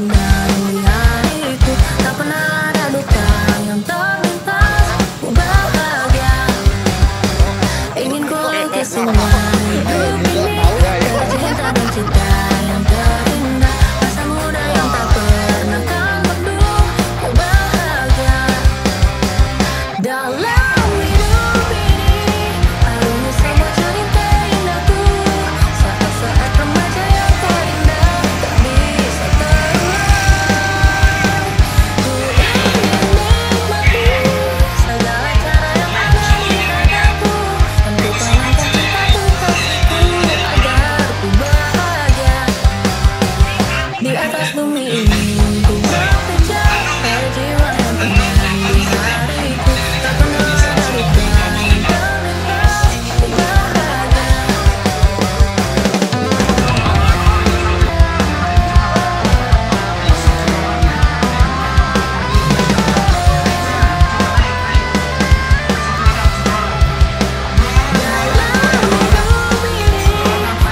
tenang di hariku. Tak pernah ada duka yang terlintas. Ku bahagia, ingin ku lukis semua hidup ini. Cinta dan cinta yang terindah, masa muda yang tak pernah kan merdu. Ku bahagia dalam hidup ini. Harusnya semua cerita indahku, saat-saat remaja yang terindah tak bisa terulang. Ku ingin nikmati segala cara yang ada di hadaku, dan ku tanamkan cinta-ku kasihku agar ku bahagia di atas bumi ini. Ku bekerja pada jiwa yang tenang di hariku. Tak pernah ada duka yang terlintas. Ku bahagia.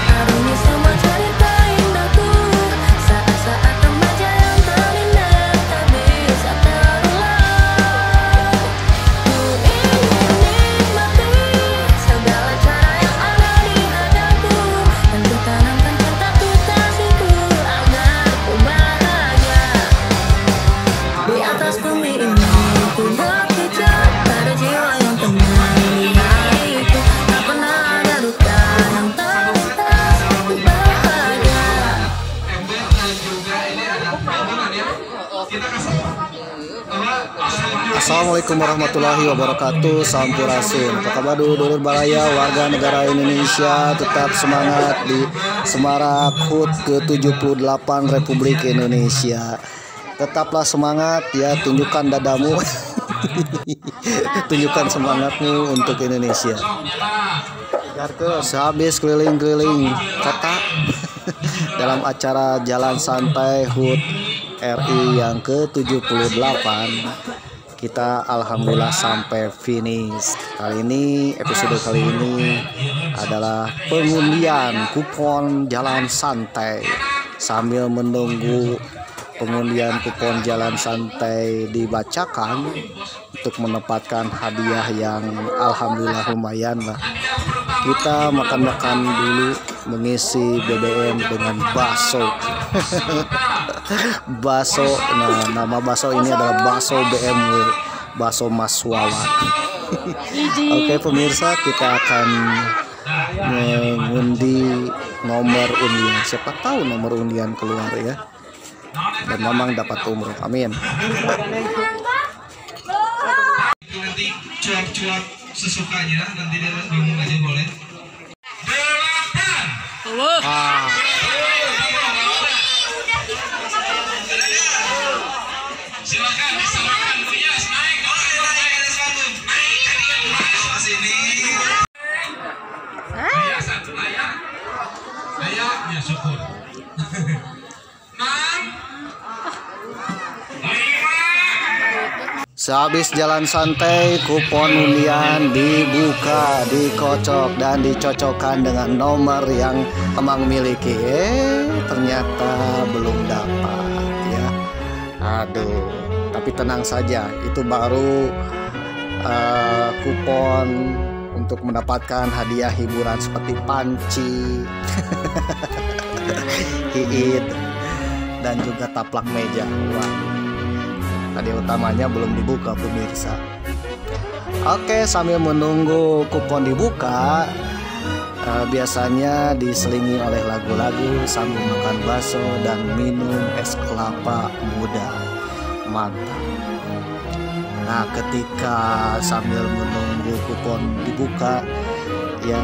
Harungi semua cerita indahku, saat-saat remaja yang terindah tak bisa terulang. Ku ingin nikmati segala cara yang ada di hadaku, dan ku tanamkan cintaku kasihku agar ku bahagia di atas bumi ini. Ku bekerja pada jiwa yang tenang di hariku. Tak pernah ada duka yang terlintas. Ku bahagia. Assalamualaikum warahmatullahi wabarakatuh. Sampurasun. Apa kabar dulur balaya warga negara Indonesia? Tetap semangat di Semarak HUT ke-78 Republik Indonesia. Tetaplah semangat ya, tunjukkan dadamu. Tunjukkan semangatmu untuk Indonesia. Sehabis keliling-keliling kota dalam acara Jalan Santai HUT RI yang ke-78, kita alhamdulillah sampai finish. Episode kali ini adalah pengundian kupon Jalan Santai. Sambil menunggu pengundian kupon Jalan Santai dibacakan untuk mendapatkan hadiah yang alhamdulillah lumayan lah, kita makan-makan dulu, mengisi BBM dengan bakso. Bakso, nah, nama bakso ini adalah bakso BMW, bakso Mas Wawan. Oke pemirsa, kita akan mengundi nomor undian. Siapa tahu nomor undian keluar ya, dan memang dapat umroh. Amin. Nanti cuap-cuap sesukanya, nanti dia bangun aja boleh. 8. Silakan disamakan, Yes, naik. Naik ada 100. Naik sini. Ayah 1 ayah. Ayah ya syukur. 6. Sehabis Jalan Santai, kupon undian dibuka, dikocok dan dicocokkan dengan nomor yang Emang miliki. Ternyata belum dapat ya. Aduh, tapi tenang saja, itu baru kupon untuk mendapatkan hadiah hiburan seperti panci, hiit, dan juga taplak meja. Wah, hadiah utamanya belum dibuka pemirsa. Oke, sambil menunggu kupon dibuka, biasanya diselingi oleh lagu-lagu sambil makan bakso dan minum es kelapa muda. Mantap. Nah, ketika sambil menunggu kupon dibuka, ya,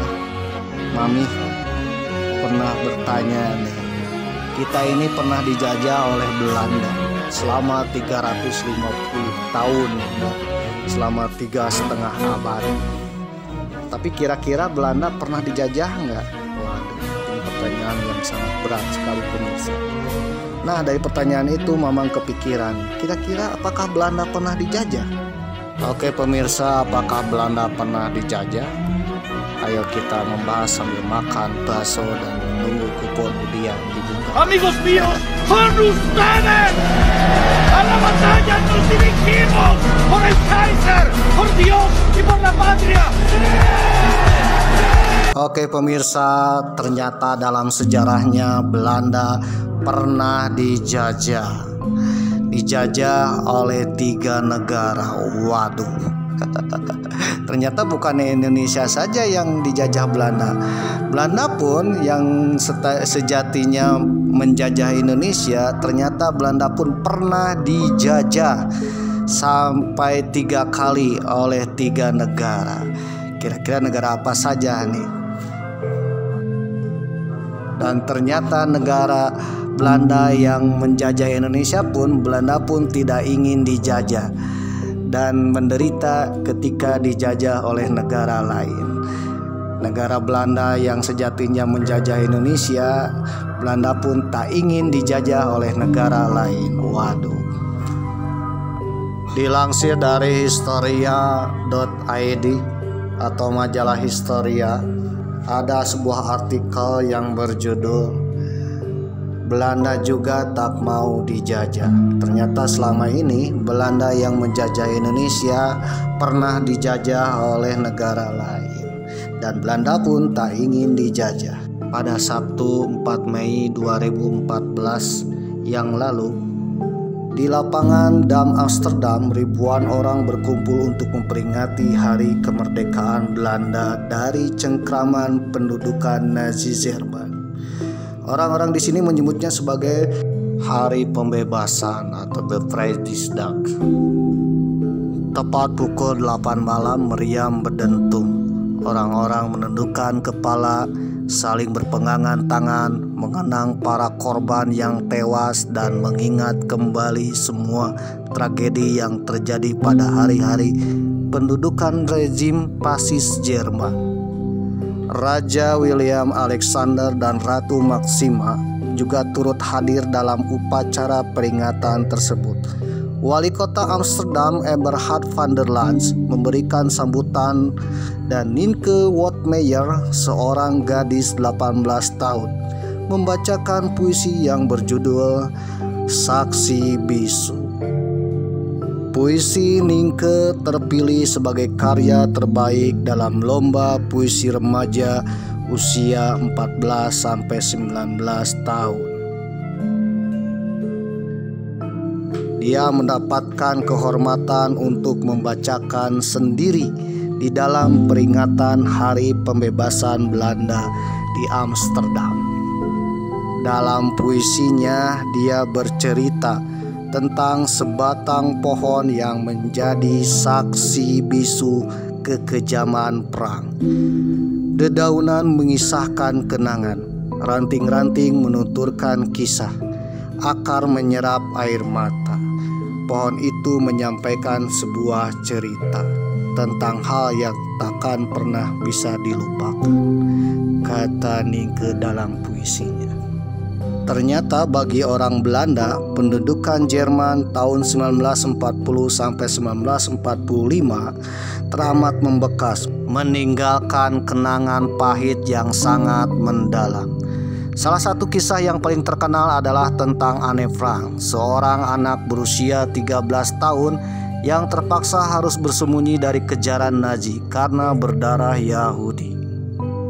Mami pernah bertanya nih, kita ini pernah dijajah oleh Belanda selama 350 tahun, selama 3,5 abad. Tapi kira-kira Belanda pernah dijajah nggak? Waduh, ini pertanyaan yang sangat berat sekali pemirsa. Nah, dari pertanyaan itu Mamang kepikiran, kira-kira apakah Belanda pernah dijajah? Oke pemirsa, apakah Belanda pernah dijajah? Ayo kita membahas sambil makan bakso dan menunggu kupon undian dibuka. amigos míos, con ustedes. A la batalla nos dirigimos por el Kaiser, por Dios y por la patria. Oke pemirsa, ternyata dalam sejarahnya Belanda pernah dijajah oleh 3 negara. Waduh. Ternyata bukan Indonesia saja yang dijajah Belanda. Belanda pun yang sejatinya menjajah Indonesia, ternyata Belanda pun pernah dijajah sampai 3 kali oleh 3 negara. Kira-kira negara apa saja nih? Dan ternyata negara Belanda yang menjajah Indonesia pun, Belanda pun tidak ingin dijajah dan menderita ketika dijajah oleh negara lain. Negara Belanda yang sejatinya menjajah Indonesia, Belanda pun tak ingin dijajah oleh negara lain. Waduh. Dilansir dari historia.id atau majalah Historia, ada sebuah artikel yang berjudul Belanda juga tak mau dijajah. Ternyata selama ini Belanda yang menjajah Indonesia pernah dijajah oleh negara lain, dan Belanda pun tak ingin dijajah. Pada Sabtu 4 Mei 2014 yang lalu, di lapangan Dam Amsterdam, ribuan orang berkumpul untuk memperingati hari kemerdekaan Belanda dari cengkraman pendudukan Nazi Jerman. Orang-orang di sini menyebutnya sebagai Hari Pembebasan atau Bevrijdingsdag. Tepat pukul 8 malam meriam berdentum. Orang-orang menundukkan kepala, saling berpegangan tangan, mengenang para korban yang tewas dan mengingat kembali semua tragedi yang terjadi pada hari-hari pendudukan rezim fasis Jerman. Raja William Alexander dan Ratu Maxima juga turut hadir dalam upacara peringatan tersebut. Wali kota Amsterdam Eberhard van der Lans memberikan sambutan dan Nienke Woutmeyer, seorang gadis 18 tahun, membacakan puisi yang berjudul Saksi Bisu. Puisi Nienke terpilih sebagai karya terbaik dalam lomba puisi remaja usia 14-19 tahun. Dia mendapatkan kehormatan untuk membacakan sendiri di dalam peringatan Hari Pembebasan Belanda di Amsterdam. Dalam puisinya, dia bercerita tentang sebatang pohon yang menjadi saksi bisu kekejaman perang. Dedaunan mengisahkan kenangan, ranting-ranting menuturkan kisah, akar menyerap air mata. Pohon itu menyampaikan sebuah cerita tentang hal yang takkan pernah bisa dilupakan, kata Nienke dalam puisinya. Ternyata bagi orang Belanda, pendudukan Jerman tahun 1940 sampai 1945 teramat membekas, meninggalkan kenangan pahit yang sangat mendalam. Salah satu kisah yang paling terkenal adalah tentang Anne Frank, seorang anak berusia 13 tahun yang terpaksa harus bersembunyi dari kejaran Nazi karena berdarah Yahudi.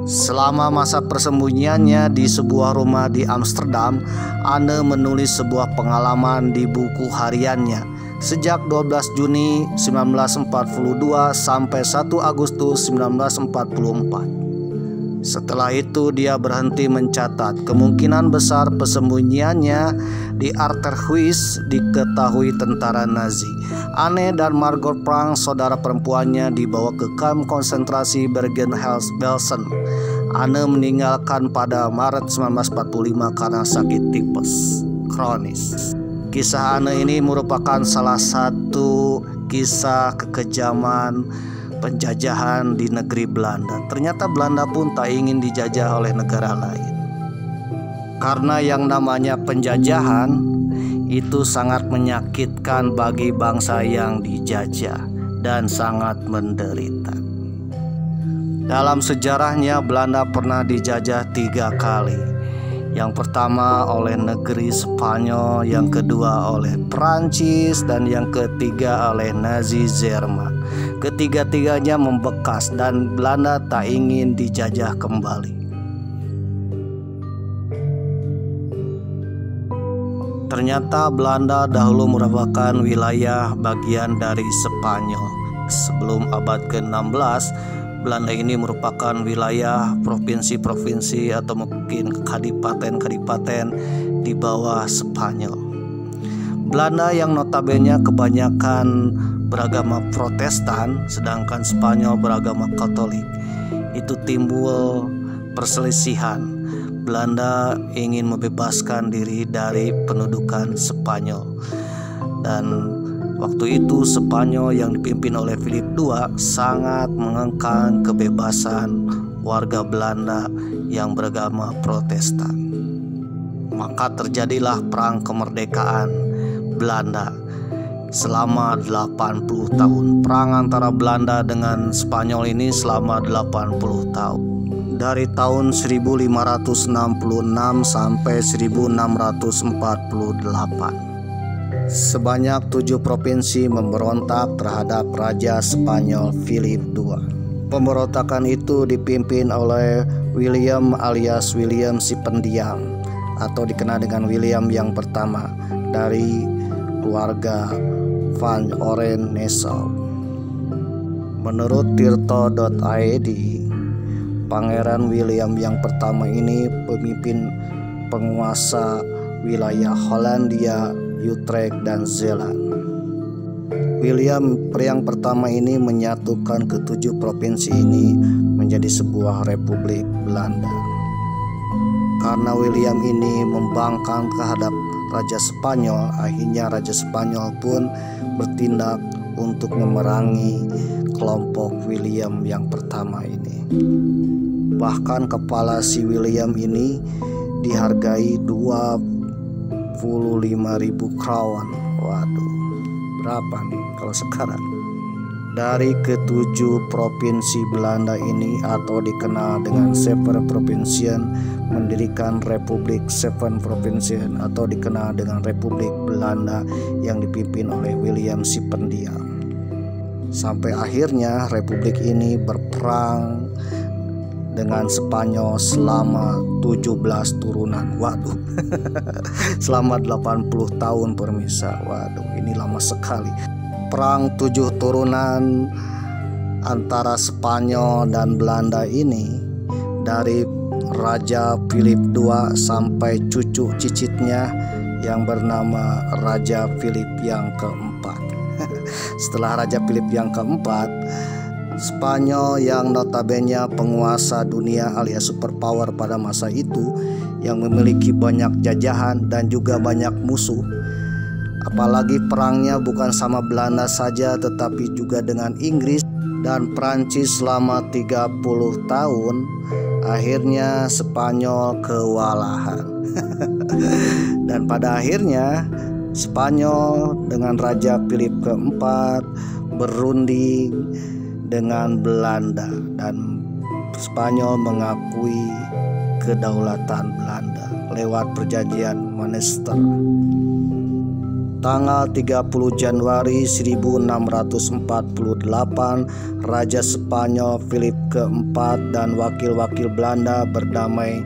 Selama masa persembunyiannya di sebuah rumah di Amsterdam, Anne menulis sebuah pengalaman di buku hariannya sejak 12 Juni 1942 sampai 1 Agustus 1944. Setelah itu dia berhenti mencatat. Kemungkinan besar persembunyiannya di Achterhuis diketahui tentara Nazi. Anne dan Margot Frank, saudara perempuannya, dibawa ke kamp konsentrasi Bergen-Belsen. Anne meninggalkan pada Maret 1945 karena sakit tipes kronis. Kisah Anne ini merupakan salah satu kisah kekejaman penjajahan di negeri Belanda. Ternyata Belanda pun tak ingin dijajah oleh negara lain. Karena yang namanya penjajahan itu sangat menyakitkan bagi bangsa yang dijajah dan sangat menderita. Dalam sejarahnya Belanda pernah dijajah 3 kali. Yang pertama oleh negeri Spanyol, yang kedua oleh Prancis, dan yang ketiga oleh Nazi Jerman. Ketiga-tiganya membekas dan Belanda tak ingin dijajah kembali. Ternyata Belanda dahulu merupakan wilayah bagian dari Spanyol. Sebelum abad ke-16, Belanda ini merupakan wilayah provinsi-provinsi atau mungkin kadipaten-kadipaten di bawah Spanyol. Belanda yang notabene kebanyakan beragama Protestan, sedangkan Spanyol beragama Katolik. Itu timbul perselisihan. Belanda ingin membebaskan diri dari pendudukan Spanyol, dan waktu itu Spanyol yang dipimpin oleh Philip II sangat mengekang kebebasan warga Belanda yang beragama Protestan. Maka terjadilah perang kemerdekaan Belanda selama 80 tahun. Perang antara Belanda dengan Spanyol ini selama 80 tahun. Dari tahun 1566 sampai 1648. Sebanyak 7 provinsi memberontak terhadap Raja Spanyol Philip II. Pemberontakan itu dipimpin oleh William alias William si pendiam, atau dikenal dengan William yang pertama, dari keluarga Van Oranje-Nassau. Menurut tirto.id, Pangeran William yang pertama ini pemimpin penguasa wilayah Hollandia, Utrecht, dan Zeeland. William yang pertama ini menyatukan ketujuh provinsi ini menjadi sebuah republik Belanda. Karena William ini membangkang terhadap Raja Spanyol, akhirnya Raja Spanyol pun bertindak untuk memerangi kelompok William yang pertama ini. Bahkan kepala si William ini dihargai 25.000 krawan. Waduh, berapa nih kalau sekarang? Dari ketujuh provinsi Belanda ini, atau dikenal dengan Zevenprovinciën, mendirikan Republik Zevenprovinciën atau dikenal dengan Republik Belanda yang dipimpin oleh William si pendiam. Sampai akhirnya republik ini berperang dengan Spanyol selama 17 turunan. Waduh. Selama 80 tahun permisa. Waduh, ini lama sekali. Perang 7 turunan antara Spanyol dan Belanda ini, dari Raja Philip II sampai cucu cicitnya yang bernama Raja Philip yang keempat. Setelah Raja Philip yang keempat, Spanyol yang notabene penguasa dunia alias superpower pada masa itu, yang memiliki banyak jajahan dan juga banyak musuh. Apalagi perangnya bukan sama Belanda saja, tetapi juga dengan Inggris dan Prancis selama 30 tahun. Akhirnya Spanyol kewalahan. Dan pada akhirnya Spanyol dengan Raja Philip keempat berunding dengan Belanda, dan Spanyol mengakui kedaulatan Belanda lewat perjanjian Münster. Tanggal 30 Januari 1648, Raja Spanyol Philip keempat dan wakil-wakil Belanda berdamai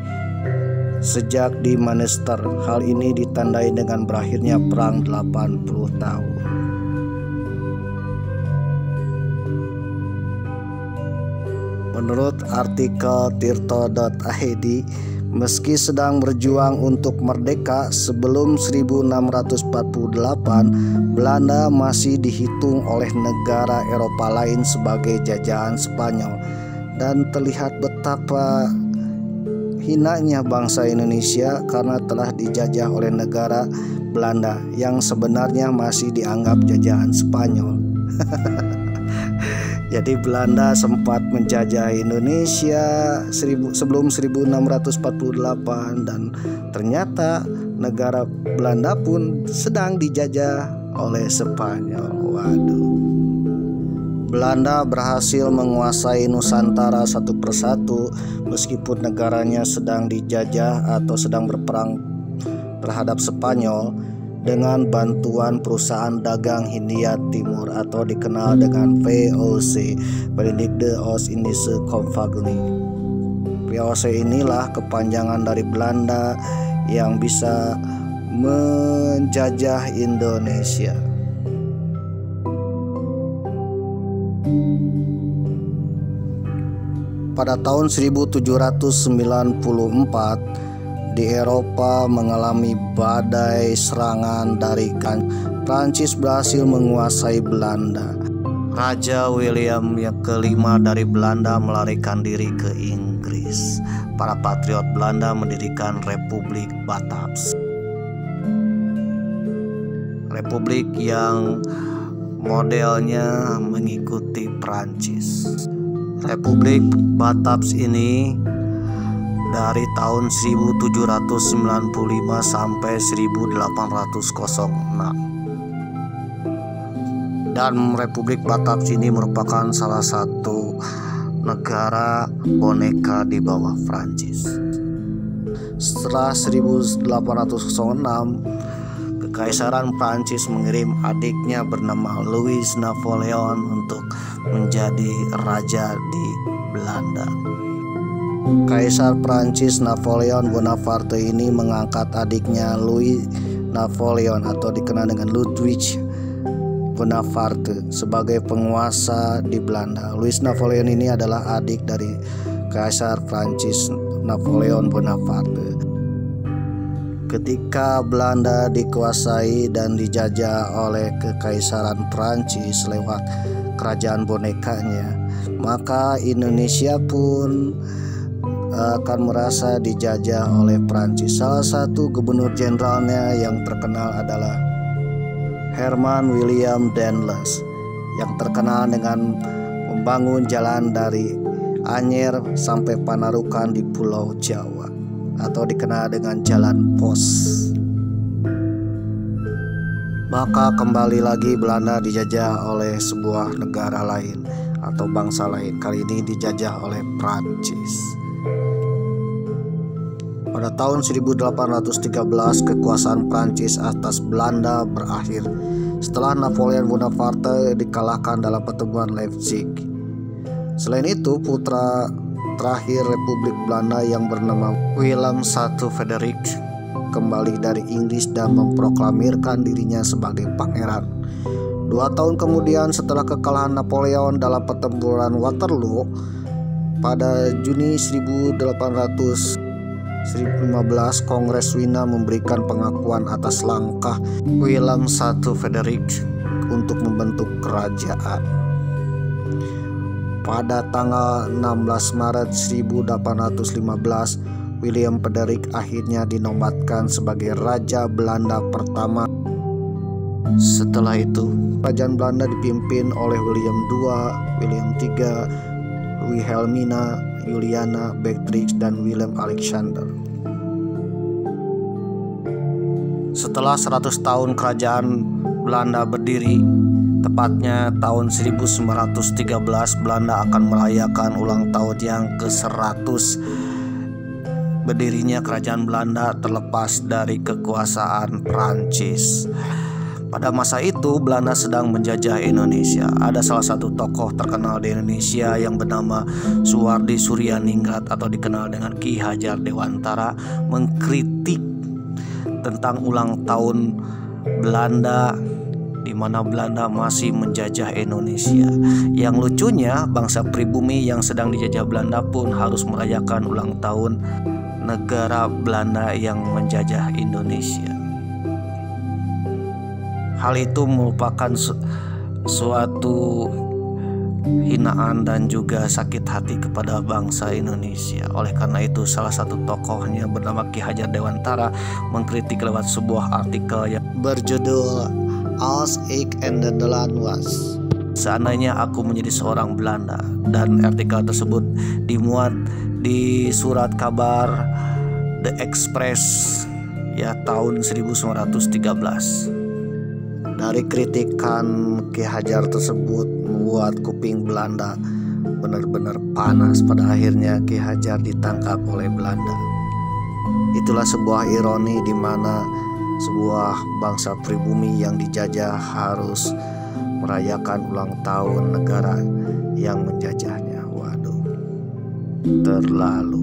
sejak di Münster. Hal ini ditandai dengan berakhirnya perang 80 tahun. Menurut artikel tirto.id, meski sedang berjuang untuk merdeka sebelum 1648, Belanda masih dihitung oleh negara Eropa lain sebagai jajahan Spanyol, dan terlihat betapa hinanya bangsa Indonesia karena telah dijajah oleh negara Belanda yang sebenarnya masih dianggap jajahan Spanyol. Jadi Belanda sempat menjajah Indonesia sebelum 1648, dan ternyata negara Belanda pun sedang dijajah oleh Spanyol. Waduh. Belanda berhasil menguasai Nusantara satu persatu meskipun negaranya sedang dijajah atau sedang berperang terhadap Spanyol dengan bantuan perusahaan dagang Hindia Timur atau dikenal dengan VOC, Verenigde Oost-Indische Compagnie. VOC inilah kepanjangan dari Belanda yang bisa menjajah Indonesia. Pada tahun 1794 di Eropa mengalami badai serangan dari Prancis berhasil menguasai Belanda. Raja William yang kelima dari Belanda melarikan diri ke Inggris. Para patriot Belanda mendirikan Republik Bataps. Republik yang modelnya mengikuti Prancis. Republik Bataps ini dari tahun 1795 sampai 1806. Dan Republik Bataps ini merupakan salah satu negara boneka di bawah Prancis. Setelah 1806, Kekaisaran Prancis mengirim adiknya bernama Louis Napoleon untuk menjadi raja di Belanda. Kaisar Prancis Napoleon Bonaparte ini mengangkat adiknya Louis Napoleon atau dikenal dengan Ludwig Bonaparte sebagai penguasa di Belanda. Louis Napoleon ini adalah adik dari Kaisar Prancis Napoleon Bonaparte. Ketika Belanda dikuasai dan dijajah oleh Kekaisaran Prancis lewat kerajaan bonekanya, maka Indonesia pun akan merasa dijajah oleh Prancis. Salah satu gubernur jenderalnya yang terkenal adalah Herman William Daendels, yang terkenal dengan membangun jalan dari Anyer sampai Panarukan di Pulau Jawa, atau dikenal dengan Jalan Pos. Maka kembali lagi Belanda dijajah oleh sebuah negara lain atau bangsa lain. Kali ini dijajah oleh Prancis. Pada tahun 1813 kekuasaan Prancis atas Belanda berakhir setelah Napoleon Bonaparte dikalahkan dalam pertemuan Leipzig. Selain itu, putra terakhir Republik Belanda yang bernama Willem I Frederik kembali dari Inggris dan memproklamirkan dirinya sebagai pangeran. 2 tahun kemudian setelah kekalahan Napoleon dalam pertempuran Waterloo pada Juni 1815, Kongres Wina memberikan pengakuan atas langkah Willem I Frederik untuk membentuk kerajaan. Pada tanggal 16 Maret 1815, William Frederik akhirnya dinobatkan sebagai Raja Belanda pertama. Setelah itu, kerajaan Belanda dipimpin oleh William II, William III, Wilhelmina, Juliana, Beatrix, dan Willem Alexander. Setelah 100 tahun kerajaan Belanda berdiri, tepatnya tahun 1913, Belanda akan merayakan ulang tahun yang ke-100 berdirinya kerajaan Belanda terlepas dari kekuasaan Prancis. Pada masa itu Belanda sedang menjajah Indonesia. Ada salah satu tokoh terkenal di Indonesia yang bernama Suwardi Suryaningrat atau dikenal dengan Ki Hajar Dewantara mengkritik tentang ulang tahun Belanda, di mana Belanda masih menjajah Indonesia. Yang lucunya, bangsa pribumi yang sedang dijajah Belanda pun harus merayakan ulang tahun negara Belanda yang menjajah Indonesia. Hal itu merupakan suatu hinaan dan juga sakit hati kepada bangsa Indonesia. Oleh karena itu, salah satu tokohnya bernama Ki Hajar Dewantara mengkritik lewat sebuah artikel yang berjudul Als ik in Nederland was, seandainya aku menjadi seorang Belanda. Dan artikel tersebut dimuat di surat kabar The Express ya tahun 1913. Dari kritikan Ki Hajar tersebut membuat kuping Belanda benar-benar panas. Pada akhirnya Ki Hajar ditangkap oleh Belanda. Itulah sebuah ironi di mana sebuah bangsa pribumi yang dijajah harus merayakan ulang tahun negara yang menjajahnya. Waduh, terlalu.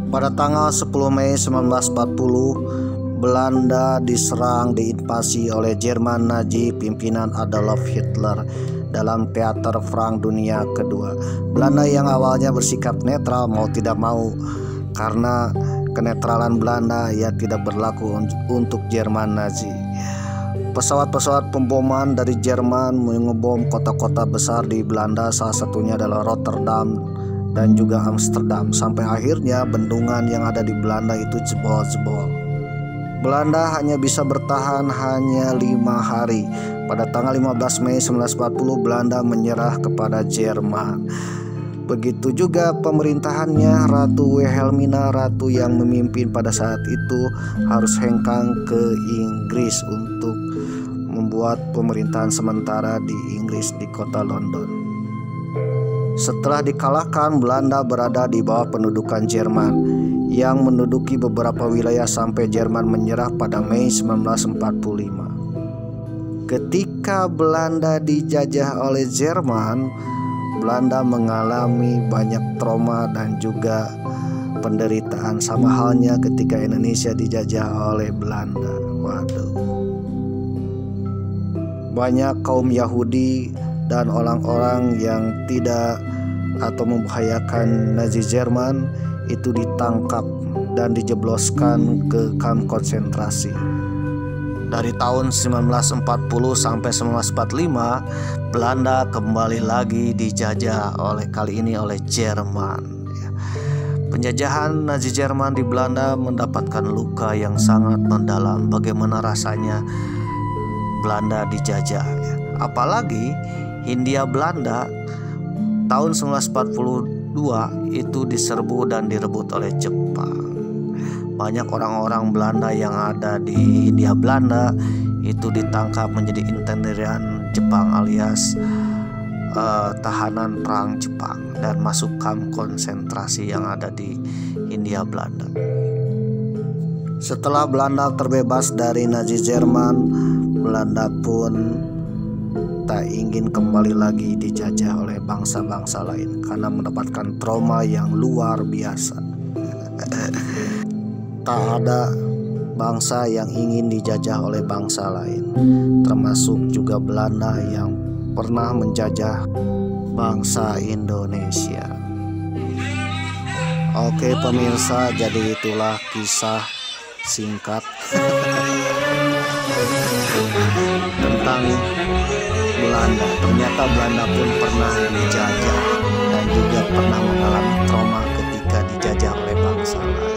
Pada tanggal 10 Mei 1940, Belanda diinvasi oleh Jerman Nazi pimpinan Adolf Hitler dalam teater Perang Dunia Kedua. Belanda yang awalnya bersikap netral mau tidak mau, karena kenetralan Belanda ya tidak berlaku untuk Jerman Nazi. Pesawat-pesawat pemboman dari Jerman mengebom kota-kota besar di Belanda, salah satunya adalah Rotterdam dan juga Amsterdam, sampai akhirnya bendungan yang ada di Belanda itu jebol-jebol. Belanda hanya bisa bertahan hanya 5 hari. Pada tanggal 15 Mei 1940 Belanda menyerah kepada Jerman. Begitu juga pemerintahannya. Ratu Wilhelmina, ratu yang memimpin pada saat itu, harus hengkang ke Inggris untuk membuat pemerintahan sementara di Inggris di kota London. Setelah dikalahkan, Belanda berada di bawah pendudukan Jerman yang menduduki beberapa wilayah sampai Jerman menyerah pada Mei 1945. Ketika Belanda dijajah oleh Jerman, Belanda mengalami banyak trauma dan juga penderitaan, sama halnya ketika Indonesia dijajah oleh Belanda. Waduh. Banyak kaum Yahudi dan orang-orang yang tidak atau membahayakan Nazi Jerman itu ditangkap dan dijebloskan ke kamp konsentrasi. Dari tahun 1940 sampai 1945 Belanda kembali lagi dijajah kali ini oleh Jerman. Penjajahan Nazi Jerman di Belanda mendapatkan luka yang sangat mendalam. Bagaimana rasanya Belanda dijajah, apalagi Hindia Belanda tahun 1942 itu diserbu dan direbut oleh Jepang. Banyak orang-orang Belanda yang ada di Hindia Belanda itu ditangkap menjadi intenderian Jepang alias tahanan perang Jepang dan masuk kamp konsentrasi yang ada di Hindia Belanda. Setelah Belanda terbebas dari Nazi Jerman, Belanda pun tak ingin kembali lagi dijajah oleh bangsa-bangsa lain karena mendapatkan trauma yang luar biasa. Tak ada bangsa yang ingin dijajah oleh bangsa lain, termasuk juga Belanda yang pernah menjajah bangsa Indonesia. Oke pemirsa, jadi itulah kisah singkat tentang Belanda. Ternyata Belanda pun pernah dijajah dan juga pernah mengalami trauma ketika dijajah oleh bangsa lain.